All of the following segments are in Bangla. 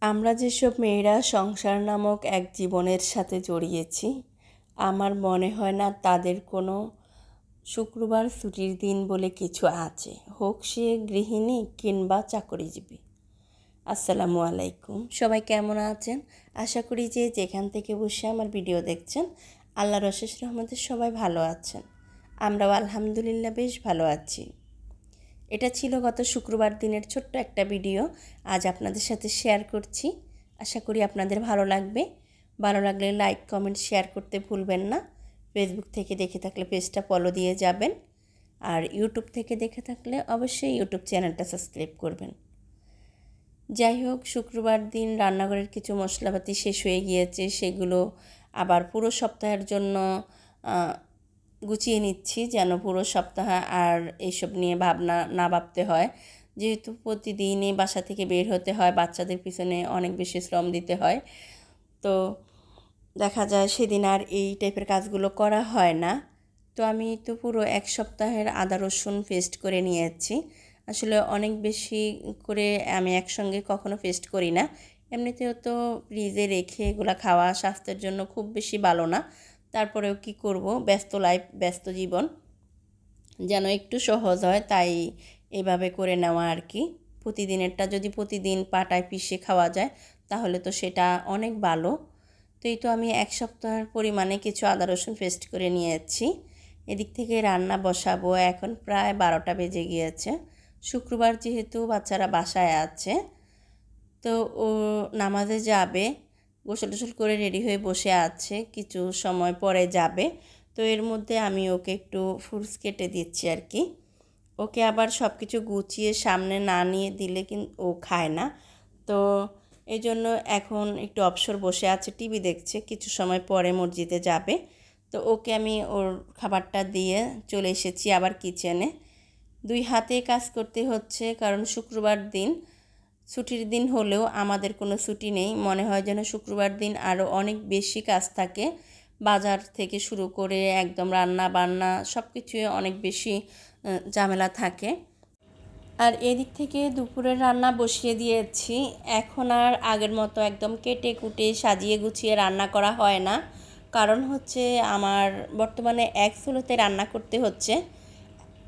আমরা যেসব মেয়েরা সংসার নামক এক জীবনের সাথে জড়িয়েছি, আমার মনে হয় না তাদের কোনো শুক্রবার ছুটির দিন বলে কিছু আছে, হোক সে গৃহিণী কিংবা চাকরিজীবী। আসসালামু আলাইকুম, সবাই কেমন আছেন? আশা করি যে যেখান থেকে বসে আমার ভিডিও দেখছেন, আল্লাহর অশেষ রহমতে সবাই ভালো আছেন। আমরাও আলহামদুলিল্লাহ বেশ ভালো আছি। এটা ছিল গত শুক্রবার দিনের ছোট্ট একটা ভিডিও, আজ আপনাদের সাথে শেয়ার করছি। আশা করি আপনাদের ভালো লাগবে। ভালো লাগলে লাইক কমেন্ট শেয়ার করতে ভুলবেন না। ফেসবুক থেকে দেখে থাকলে পেজটা ফলো দিয়ে যাবেন, আর ইউটিউব থেকে দেখে থাকলে অবশ্যই ইউটিউব চ্যানেলটা সাবস্ক্রাইব করবেন। যাই হোক, শুক্রবার দিন রান্নাঘরের কিছু মশলাপাতি শেষ হয়ে গিয়েছে, সেগুলো আবার পুরো সপ্তাহের জন্য গুছিয়ে নিচ্ছি, যেন পুরো সপ্তাহ আর এইসব নিয়ে ভাবনা না ভাবতে হয়। যেহেতু প্রতিদিনই বাসা থেকে বের হতে হয়, বাচ্চাদের পিছনে অনেক বেশি শ্রম দিতে হয়, তো দেখা যায় সেদিন আর এই টাইপের কাজগুলো করা হয় না। তো আমি তো পুরো এক সপ্তাহের আদা রসুন পেস্ট করে নিয়েছি। আসলে অনেক বেশি করে আমি একসঙ্গে কখনো পেস্ট করি না। এমনিতেও তো ফ্রিজে রেখে এগুলো খাওয়া স্বাস্থ্যের জন্য খুব বেশি ভালো না। তারপরেও কি করব, ব্যস্ত লাইফ, ব্যস্ত জীবন, যেন একটু সহজ হয় তাই এভাবে করে নেওয়া আর কি। প্রতিদিনেরটা যদি প্রতিদিন পাটায় পিষে খাওয়া যায় তাহলে তো সেটা অনেক ভালো। তো এই তো আমি এক সপ্তাহের পরিমাণে কিছু আদা রসুন পেস্ট করে নিয়েছি। এদিক থেকে রান্না বসাবো, এখন প্রায় 12টা বেজে গিয়েছে। শুক্রবার যেহেতু বাচ্চারা বাসায় আছে, তো ও নামাজে যাবে, গোসল টোসল করে রেডি হয়ে বসে আছে, কিছু সময় পরে যাবে। তো এর মধ্যে আমি ওকে একটু ফ্রুটস কেটে দিচ্ছি আর কি। ওকে আবার সব কিছু গুছিয়ে সামনে না নিয়ে দিলে কিন্তু ও খায় না। তো এই জন্য এখন একটু অবসর বসে আছে, টিভি দেখছে, কিছু সময় পরে মসজিদে যাবে। তো ওকে আমি ওর খাবারটা দিয়ে চলে এসেছি আবার কিচেনে। দুই হাতে কাজ করতে হচ্ছে, কারণ শুক্রবার দিন ছুটির দিন হলেও আমাদের কোনো ছুটি নেই। মনে হয় যেন শুক্রবার দিন আরও অনেক বেশি কাজ থাকে, বাজার থেকে শুরু করে একদম রান্না বান্না সব কিছুই অনেক বেশি ঝামেলা থাকে। আর এদিক থেকে দুপুরের রান্না বসিয়ে দিয়েছি। এখন আর আগের মতো একদম কেটে কুটে সাজিয়ে গুছিয়ে রান্না করা হয় না, কারণ হচ্ছে আমার বর্তমানে এক চুলোতে রান্না করতে হচ্ছে।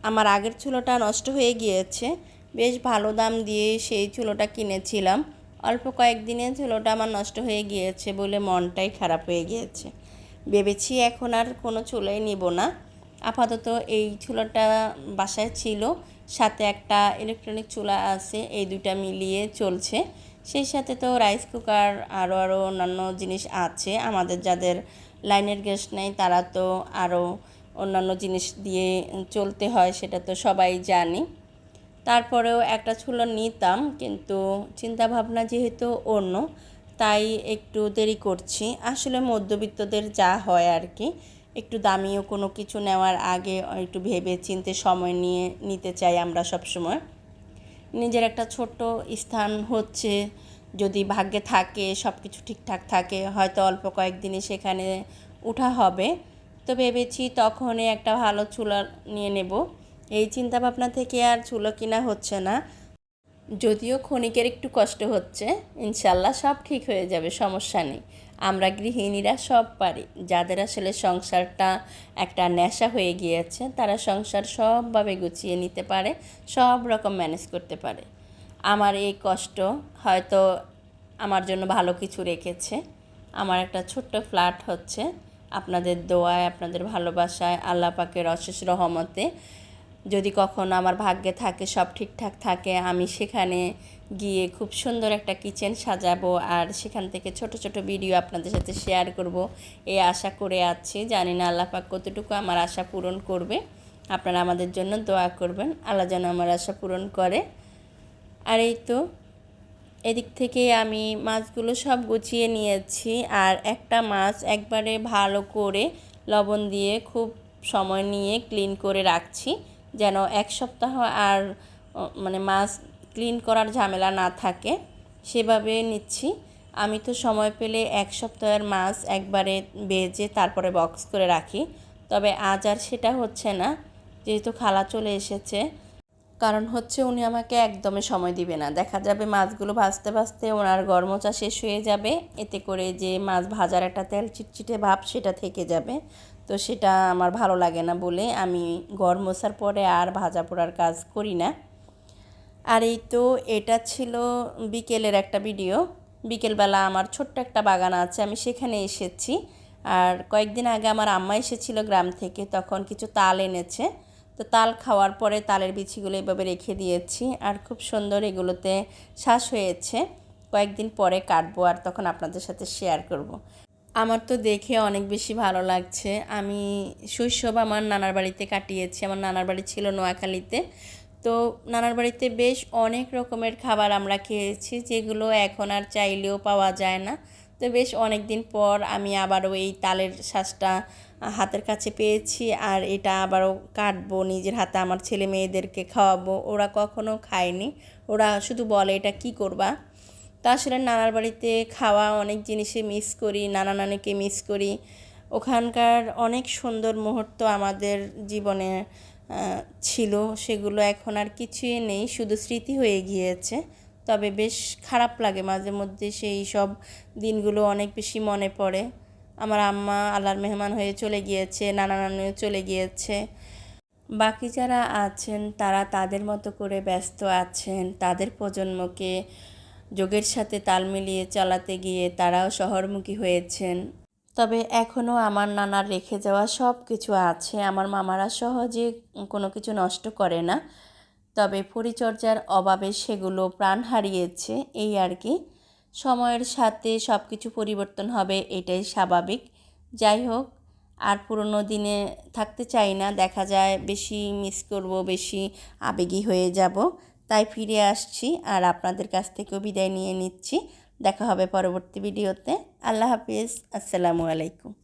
আমার আগের চুলোটা নষ্ট হয়ে গিয়েছে, বেশ ভালো দাম দিয়ে সেই চুলোটা কিনেছিলাম। অল্প কয়েকদিনে চুলোটা আমার নষ্ট হয়ে গিয়েছে বলে মনটাই খারাপ হয়ে গিয়েছে। ভেবেছি এখন আর কোনো চুলোই নিব না। আপাতত এই চুলোটা বাসায় ছিল, সাথে একটা ইলেকট্রনিক চুলা আছে, এই দুইটা মিলিয়ে চলছে। সেই সাথে তো রাইস কুকার আরও অন্যান্য জিনিস আছে। আমাদের যাদের লাইনের গ্যাস নেই তারা তো আরও অন্যান্য জিনিস দিয়ে চলতে হয়, সেটা তো সবাই জানি। তারপরেও একটা চুলো নিতাম, কিন্তু চিন্তাভাবনা যেহেতু অন্য, তাই একটু দেরি করছি। আসলে মধ্যবিত্তদের যা হয় আর কি, একটু দামিও কোনো কিছু নেওয়ার আগে একটু ভেবে চিন্তে সময় নিয়ে নিতে চাই আমরা সব সময়। নিজের একটা ছোট্ট স্থান হচ্ছে, যদি ভাগ্যে থাকে, সব কিছু ঠিকঠাক থাকে, হয়তো অল্প কয়েকদিনে সেখানে উঠা হবে। তো ভেবেছি তখনই একটা ভালো চুলা নিয়ে নেব। এই চিন্তাভাবনা থেকে আর চুলো কিনা হচ্ছে না, যদিও ক্ষণিকের একটু কষ্ট হচ্ছে। ইনশাল্লাহ সব ঠিক হয়ে যাবে, সমস্যা নেই। আমরা গৃহিণীরা সব পারি। যাদের আসলে সংসারটা একটা নেশা হয়ে গিয়েছে, তারা সংসার সবভাবে গুছিয়ে নিতে পারে, সব রকম ম্যানেজ করতে পারে। আমার এই কষ্ট হয়তো আমার জন্য ভালো কিছু রেখেছে। আমার একটা ছোট্ট ফ্ল্যাট হচ্ছে, আপনাদের দোয়ায়, আপনাদের ভালোবাসায়, আল্লাহ পাকের অশেষ রহমতে যদি কখনো আমার ভাগ্যে থাকে, সব ঠিকঠাক থাকে, আমি সেখানে গিয়ে খুব সুন্দর একটা কিচেন সাজাবো, আর সেখান থেকে ছোট ছোট ভিডিও আপনাদের সাথে শেয়ার করব এই আশা করে আছি। জানি না আল্লাহ পাক কতটুকু আমার আশা পূরণ করবে। আপনারা আমাদের জন্য দোয়া করবেন, আল্লাহ যেন আমার আশা পূরণ করে। আর এই তো এদিক থেকে আমি মাছগুলো সব গুছিয়ে নিয়েছি, আর একটা মাছ একবারে ভালো করে লবণ দিয়ে খুব সময় নিয়ে ক্লিন করে রাখছি, যেন এক সপ্তাহ আর মানে মাছ ক্লিন করার ঝামেলা না থাকে, সেভাবে নিচ্ছি। আমি তো সময় পেলে এক সপ্তাহের মাছ একবারে ভেজে তারপরে বক্স করে রাখি, তবে আজ আর সেটা হচ্ছে না, যেহেতু খালা চলে এসেছে। কারণ হচ্ছে উনি আমাকে একদমই সময় দিবে না। দেখা যাবে মাছগুলো ভাজতে ভাজতে ওনার গরমোচা শেষ হয়ে যাবে, এতে করে যে মাছ ভাজার একটা তেল চিটচিটে ভাব সেটা থেকে যাবে। তো সেটা আমার ভালো লাগে না বলে আমি গরমোচার পরে আর ভাজা পোড়ার কাজ করি না। আর এই তো এটা ছিল বিকেলের একটা ভিডিও। বিকেলবেলা আমার ছোট্ট একটা বাগান আছে, আমি সেখানে এসেছি। আর কয়েকদিন আগে আমার আম্মা এসেছিল গ্রাম থেকে, তখন কিছু তাল এনেছে। তো তাল খাওয়ার পরে তালের বিচিগুলো এভাবে রেখে দিয়েছি, আর খুব সুন্দর এগুলোতে শ্বাস হয়েছে। কয়েকদিন পরে কাটবো আর তখন আপনাদের সাথে শেয়ার করব। আমার তো দেখে অনেক বেশি ভালো লাগছে। আমি শৈশব আমার নানার বাড়িতে কাটিয়েছি। আমার নানার বাড়ি ছিল নোয়াখালীতে। তো নানার বাড়িতে বেশ অনেক রকমের খাবার আমরা খেয়েছি, যেগুলো এখন আর চাইলেও পাওয়া যায় না। তো বেশ অনেক দিন পর আমি আবারও এই তালের শ্বাসটা হাতের কাছে পেয়েছি, আর এটা আবারও কাটবো নিজের হাতে, আমার ছেলে মেয়েদেরকে খাওয়াবো। ওরা কখনো খায়নি, ওরা শুধু বলে এটা কি করবা। তা আসলে নানার বাড়িতে খাওয়া অনেক জিনিসই মিস করি, নানা নানিকে মিস করি। ওখানকার অনেক সুন্দর মুহূর্ত আমাদের জীবনে ছিল, সেগুলো এখন আর কিছুই নেই, শুধু স্মৃতি হয়ে গিয়েছে। তবে বেশ খারাপ লাগে মাঝে মধ্যে, সেই সব দিনগুলো অনেক বেশি মনে পড়ে। আমার আম্মা আল্লাহর মেহমান হয়ে চলে গিয়েছে, নানা নানিও চলে গিয়েছে। বাকি যারা আছেন তারা তাদের মতো করে ব্যস্ত আছেন, তাদের প্রজন্মকে যুগের সাথে তাল মিলিয়ে চালাতে গিয়ে তারাও শহরমুখী হয়েছেন। তবে এখনও আমার নানার রেখে যাওয়া সব কিছু আছে। আমার মামারা সহজে কোনো কিছু নষ্ট করে না, তবে পরিচর্যার অভাবে সেগুলো প্রাণ হারিয়েছে, এই আর কি। সময়ের সাথে সব কিছু পরিবর্তন হবে, এটাই স্বাভাবিক। যাই হোক, আর পুরনো দিনে থাকতে চাই না, দেখা যায় বেশি মিস করব, বেশি আবেগী হয়ে যাব। তাই ফিরে আসছি, আর আপনাদের কাছ থেকেও বিদায় নিয়ে নিচ্ছি। দেখা হবে পরবর্তী ভিডিওতে। আল্লাহ হাফিজ, আসসালামু আলাইকুম।